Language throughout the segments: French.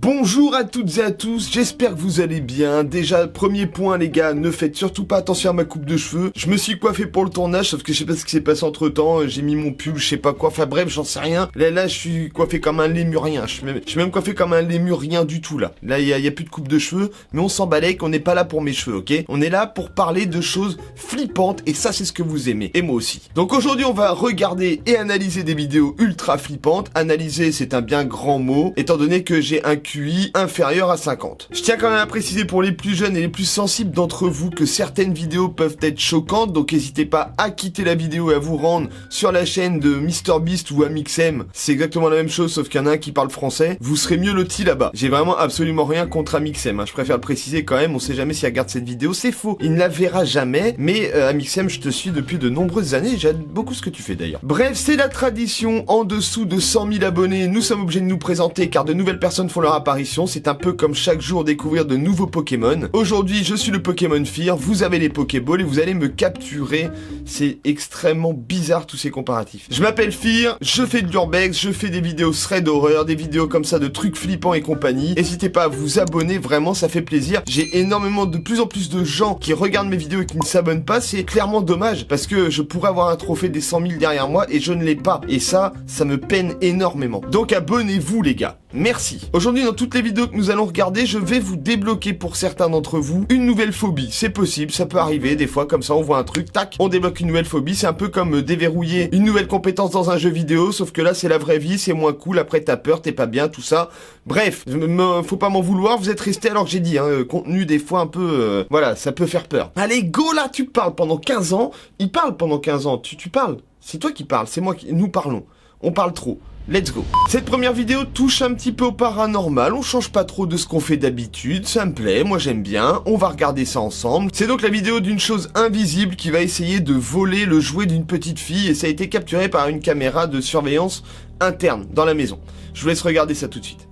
Bonjour à toutes et à tous, j'espère que vous allez bien. Déjà, premier point les gars, ne faites surtout pas attention à ma coupe de cheveux. Je me suis coiffé pour le tournage, sauf que je sais pas ce qui s'est passé entre temps. J'ai mis mon pull, je sais pas quoi, enfin bref, j'en sais rien. Là, je suis coiffé comme un lémurien. Je suis même coiffé comme un lémurien du tout là. Là, il y a plus de coupe de cheveux, mais on s'en balèque, qu'on n'est pas là pour mes cheveux, ok? On est là pour parler de choses flippantes, et ça c'est ce que vous aimez, et moi aussi. Donc aujourd'hui, on va regarder et analyser des vidéos ultra flippantes. Analyser, c'est un bien grand mot, étant donné que j'ai un QI inférieur à 50. Je tiens quand même à préciser pour les plus jeunes et les plus sensibles d'entre vous que certaines vidéos peuvent être choquantes, donc n'hésitez pas à quitter la vidéo et à vous rendre sur la chaîne de MrBeast ou Amixem. C'est exactement la même chose, sauf qu'il y en a un qui parle français. Vous serez mieux loti là-bas. J'ai vraiment absolument rien contre Amixem, hein. Je préfère le préciser quand même, on sait jamais s'il regarde cette vidéo, c'est faux. Il ne la verra jamais, mais Amixem, je te suis depuis de nombreuses années, j'aime beaucoup ce que tu fais d'ailleurs. Bref, c'est la tradition, en dessous de 100 000 abonnés, nous sommes obligés de nous présenter car de nouvelles personnes font leur apparition. C'est un peu comme chaque jour découvrir de nouveaux Pokémon. Aujourd'hui, je suis le Pokémon Fear, vous avez les Pokéballs et vous allez me capturer. C'est extrêmement bizarre tous ces comparatifs. Je m'appelle Fear, je fais de l'urbex, je fais des vidéos thread d'horreur, des vidéos comme ça de trucs flippants et compagnie. N'hésitez pas à vous abonner, vraiment ça fait plaisir. J'ai énormément de plus en plus de gens qui regardent mes vidéos et qui ne s'abonnent pas. C'est clairement dommage parce que je pourrais avoir un trophée des 100 000 derrière moi et je ne l'ai pas. Et ça me peine énormément. Donc abonnez-vous les gars. Merci. Aujourd'hui, dans toutes les vidéos que nous allons regarder, je vais vous débloquer pour certains d'entre vous une nouvelle phobie. C'est possible, ça peut arriver, des fois comme ça on voit un truc, tac, on débloque une nouvelle phobie. C'est un peu comme déverrouiller une nouvelle compétence dans un jeu vidéo, sauf que là c'est la vraie vie, c'est moins cool, après t'as peur, t'es pas bien, tout ça. Bref, faut pas m'en vouloir, vous êtes restés alors que j'ai dit, hein, contenu des fois un peu, voilà, ça peut faire peur. Allez, go là, tu parles pendant 15 ans, il parle pendant 15 ans, tu parles, c'est toi qui parles, c'est moi qui, nous parlons, on parle trop. Let's go. Cette première vidéo touche un petit peu au paranormal, on change pas trop de ce qu'on fait d'habitude, ça me plaît, moi j'aime bien, on va regarder ça ensemble. C'est donc la vidéo d'une chose invisible qui va essayer de voler le jouet d'une petite fille et ça a été capturé par une caméra de surveillance interne dans la maison. Je vous laisse regarder ça tout de suite.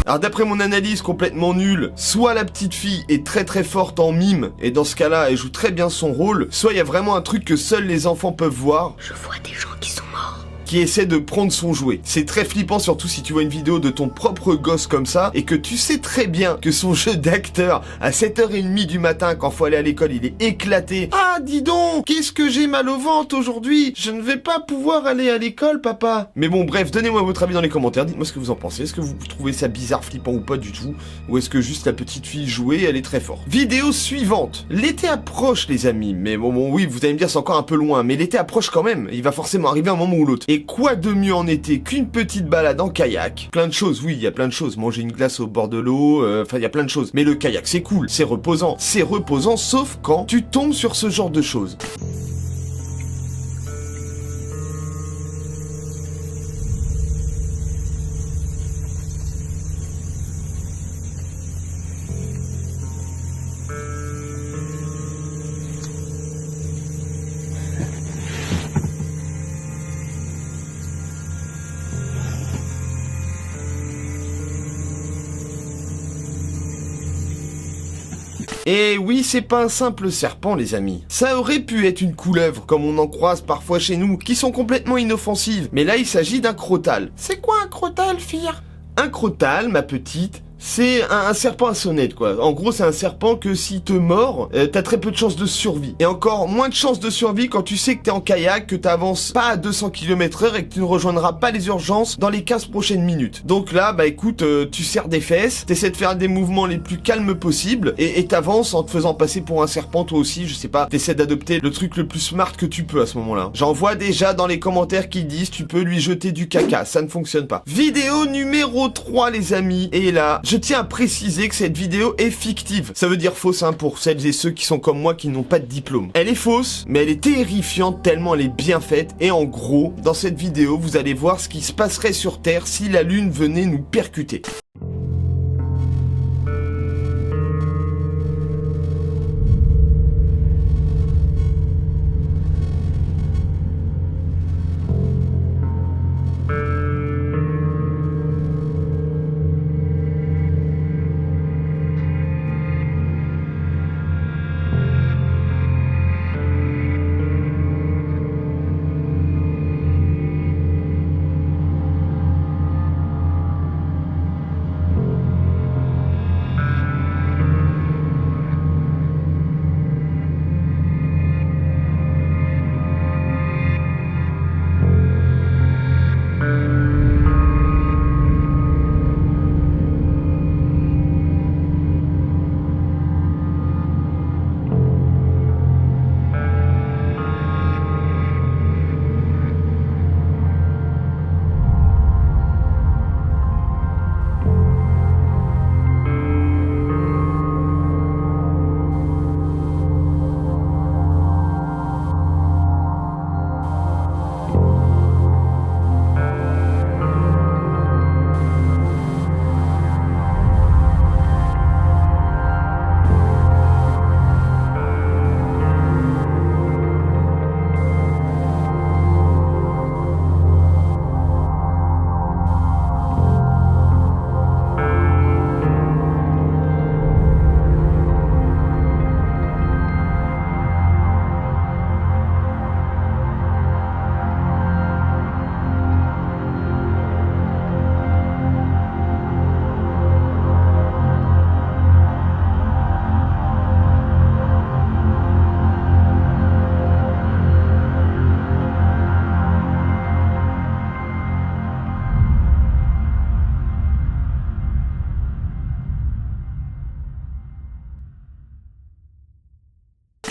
Alors d'après mon analyse complètement nulle, soit la petite fille est très très forte en mime, et dans ce cas-là, elle joue très bien son rôle, soit il y a vraiment un truc que seuls les enfants peuvent voir. Je vois des gens qui sont morts. Qui essaie de prendre son jouet. C'est très flippant, surtout si tu vois une vidéo de ton propre gosse comme ça, et que tu sais très bien que son jeu d'acteur, à 7h30 du matin, quand faut aller à l'école, il est éclaté. Ah, dis donc, qu'est-ce que j'ai mal au ventre aujourd'hui? Je ne vais pas pouvoir aller à l'école, papa. Mais bon, bref, donnez-moi votre avis dans les commentaires, dites-moi ce que vous en pensez. Est-ce que vous trouvez ça bizarre, flippant ou pas du tout? Ou est-ce que juste la petite fille jouée, elle est très forte? Vidéo suivante. L'été approche, les amis. Mais bon, oui, vous allez me dire c'est encore un peu loin, mais l'été approche quand même. Il va forcément arriver un moment ou l'autre. Et quoi de mieux en été qu'une petite balade en kayak? Plein de choses, oui, il y a plein de choses. Manger une glace au bord de l'eau, enfin, il y a plein de choses. Mais le kayak, c'est cool, c'est reposant. C'est reposant, sauf quand tu tombes sur ce genre de choses. Et oui, c'est pas un simple serpent, les amis. Ça aurait pu être une couleuvre, comme on en croise parfois chez nous, qui sont complètement inoffensives. Mais là, il s'agit d'un crotal. C'est quoi un crotal, Fear? Un crotal, ma petite, c'est un serpent à sonnette, quoi. En gros, c'est un serpent que s'il te mord, t'as très peu de chances de survie. Et encore moins de chances de survie quand tu sais que t'es en kayak, que t'avances pas à 200 km/h et que tu ne rejoindras pas les urgences dans les 15 prochaines minutes. Donc là, bah écoute, tu serres des fesses, t'essaies de faire des mouvements les plus calmes possibles, et t'avances en te faisant passer pour un serpent, toi aussi, je sais pas. T'essaies d'adopter le truc le plus smart que tu peux à ce moment-là. J'en vois déjà dans les commentaires qui disent tu peux lui jeter du caca, ça ne fonctionne pas. Vidéo numéro 3, les amis, et là, Je tiens à préciser que cette vidéo est fictive. Ça veut dire fausse, hein, pour celles et ceux qui sont comme moi qui n'ont pas de diplôme. Elle est fausse, mais elle est terrifiante tellement elle est bien faite. Et en gros, dans cette vidéo, vous allez voir ce qui se passerait sur Terre si la Lune venait nous percuter.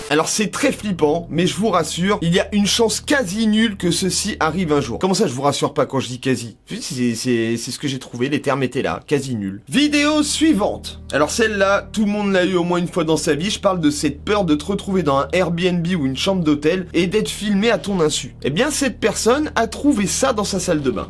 Alors c'est très flippant, mais je vous rassure, il y a une chance quasi nulle que ceci arrive un jour. Comment ça je vous rassure pas quand je dis quasi? C'est ce que j'ai trouvé, les termes étaient là, quasi nul. Vidéo suivante. Alors celle-là, tout le monde l'a eu au moins une fois dans sa vie, je parle de cette peur de te retrouver dans un Airbnb ou une chambre d'hôtel et d'être filmé à ton insu. Eh bien cette personne a trouvé ça dans sa salle de bain.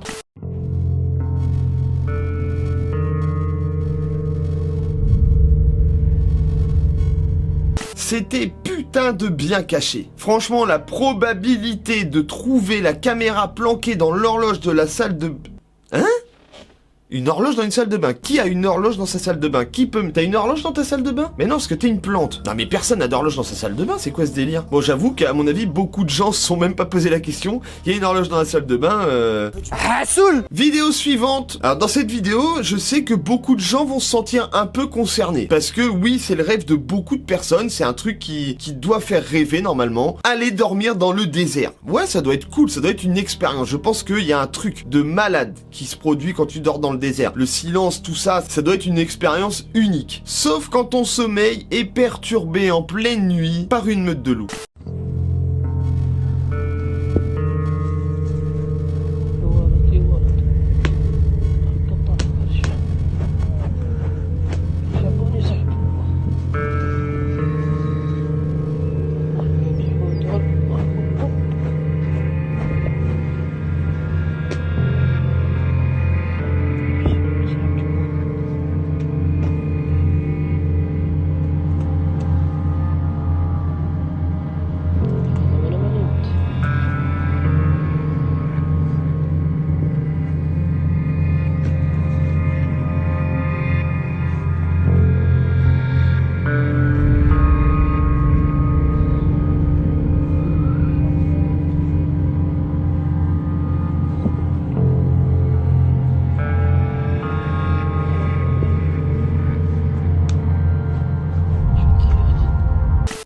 C'était putain de bien caché. Franchement, la probabilité de trouver la caméra planquée dans l'horloge de la salle de... Hein? Une horloge dans une salle de bain. Qui a une horloge dans sa salle de bain? Qui peut... T'as une horloge dans ta salle de bain? Mais non, parce que t'es une plante. Non mais personne n'a d'horloge dans sa salle de bain, c'est quoi ce délire? Bon, j'avoue qu'à mon avis, beaucoup de gens se sont même pas posé la question. Il y a une horloge dans la salle de bain, Ah, saoul! Vidéo suivante. Alors dans cette vidéo, je sais que beaucoup de gens vont se sentir un peu concernés. Parce que oui, c'est le rêve de beaucoup de personnes, c'est un truc qui doit faire rêver normalement. Aller dormir dans le désert. Ouais, ça doit être cool, ça doit être une expérience. Je pense qu'il y a un truc de malade qui se produit quand tu dors dans le désert. Le silence, tout ça, ça doit être une expérience unique. Sauf quand ton sommeil est perturbé en pleine nuit par une meute de loups.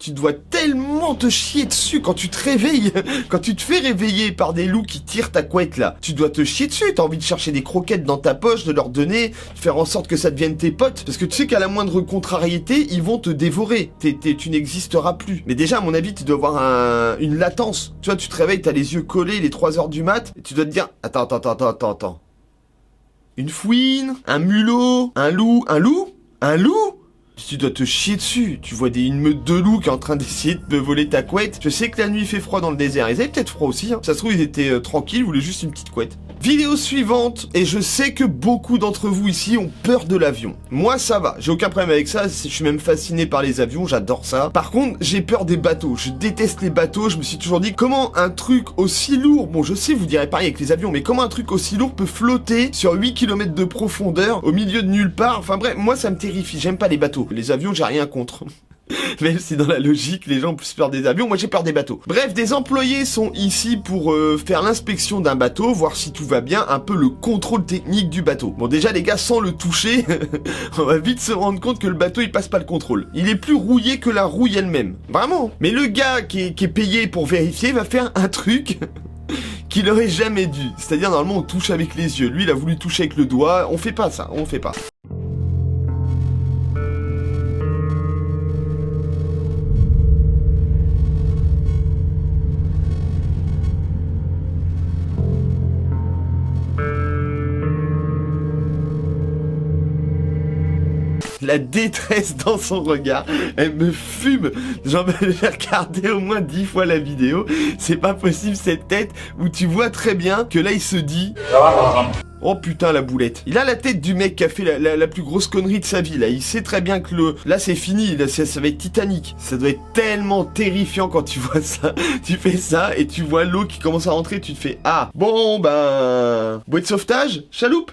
Tu dois tellement te chier dessus quand tu te réveilles, quand tu te fais réveiller par des loups qui tirent ta couette là. Tu dois te chier dessus, t'as envie de chercher des croquettes dans ta poche, de leur donner, faire en sorte que ça devienne tes potes. Parce que tu sais qu'à la moindre contrariété, ils vont te dévorer. Tu n'existeras plus. Mais déjà, à mon avis, tu dois avoir une latence. Tu vois, tu te réveilles, t'as les yeux collés, les 3 heures du mat, et tu dois te dire, attends. une fouine, un mulot, un loup, un loup. Tu dois te chier dessus. Tu vois une meute de loups qui est en train d'essayer de te voler ta couette. Je sais que la nuit il fait froid dans le désert. Ils avaient peut-être froid aussi. Hein. Ça se trouve ils étaient tranquilles, ils voulaient juste une petite couette. Vidéo suivante, et je sais que beaucoup d'entre vous ici ont peur de l'avion. Moi ça va, j'ai aucun problème avec ça, je suis même fasciné par les avions, j'adore ça. Par contre, j'ai peur des bateaux, je déteste les bateaux, je me suis toujours dit comment un truc aussi lourd, bon je sais vous direz pareil avec les avions, mais comment un truc aussi lourd peut flotter sur 8 km de profondeur au milieu de nulle part. Enfin bref, moi ça me terrifie, j'aime pas les bateaux. Les avions, j'ai rien contre. Même si dans la logique, les gens ont plus peur des avions, moi j'ai peur des bateaux. Bref, des employés sont ici pour faire l'inspection d'un bateau, voir si tout va bien, un peu le contrôle technique du bateau. Bon déjà les gars, sans le toucher, on va vite se rendre compte que le bateau il passe pas le contrôle. Il est plus rouillé que la rouille elle-même. Vraiment. Mais le gars qui est payé pour vérifier va faire un truc qu'il aurait jamais dû. C'est-à-dire normalement on touche avec les yeux. Lui il a voulu toucher avec le doigt, on fait pas ça, on fait pas. La détresse dans son regard, elle me fume. J'en vais regarder au moins 10 fois la vidéo. C'est pas possible cette tête où tu vois très bien que là il se dit... Oh putain la boulette. Il a la tête du mec qui a fait la plus grosse connerie de sa vie là. Il sait très bien que là c'est fini, là ça va être Titanic. Ça doit être tellement terrifiant quand tu vois ça. Tu fais ça et tu vois l'eau qui commence à rentrer, tu te fais ah bon ben bouée de sauvetage, chaloupe.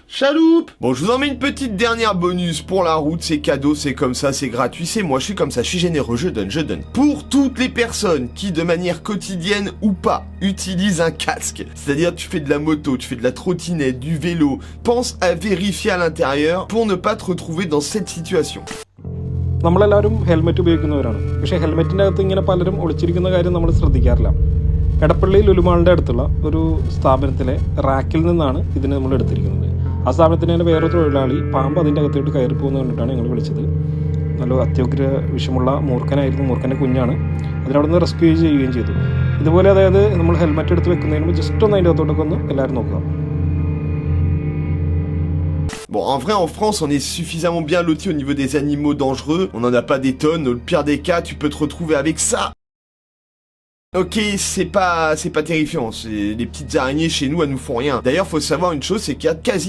Bon je vous en mets une petite dernière bonus pour la route, c'est cadeau, c'est comme ça, c'est gratuit, c'est moi, je suis comme ça, je suis généreux, je donne. Pour toutes les personnes qui de manière quotidienne ou pas utilisent un casque, c'est-à-dire tu fais de la moto, tu fais de la trottinette, du vélo, pense à vérifier à l'intérieur pour ne pas te retrouver dans cette situation. നമ്മളെല്ലാവരും ഹെൽമെറ്റ് ഉപയോഗിക്കുന്നവരാണ്. പക്ഷേ ഹെൽമെറ്റിൻ്റെ അകത്ത് ഇങ്ങനെ പലരും ഒളിച്ചിരിക്കുന്ന കാര്യം നമ്മൾ ശ്രദ്ധിക്കാറില്ല. എടപ്പള്ളി ലുലുമാളിൻ്റെ അടുത്തുള്ള ഒരു സ്ഥാപനത്തിലെ റാക്കിൽ നിന്നാണ് ഇതിന് നമ്മൾ എടുത്തിരിക്കുന്നത്. ആ സ്ഥാപനത്തിന് തന്നെ വേറൊരു തൊഴിലാളി പാമ്പ് അതിൻ്റെ അകത്തോട്ട് കയറി പോകുന്നത് കണ്ടിട്ടാണ് ഞങ്ങൾ വിളിച്ചത്. നല്ല അത്യുഗ്ര വിഷമുള്ള മൂർഖനായിരുന്നു, മൂർഖൻ്റെ കുഞ്ഞാണ്. അതിനവിടെ നിന്ന് റെസ്ക്യൂ ചെയ്യുകയും ചെയ്തു. ഇതുപോലെ അതായത് നമ്മൾ ഹെൽമെറ്റ് എടുത്ത് വെക്കുന്നതിന് മുമ്പ് ജസ്റ്റ് ഒന്ന് അതിൻ്റെ അകത്തോട്ടൊക്കെ ഒന്ന് എല്ലാവരും നോക്കുക. Bon, en vrai, en France, on est suffisamment bien loti au niveau des animaux dangereux. On n'en a pas des tonnes. Au pire des cas, tu peux te retrouver avec ça. Ok, c'est pas terrifiant. Les petites araignées chez nous, elles nous font rien. D'ailleurs, faut savoir une chose, c'est qu'il y a quasi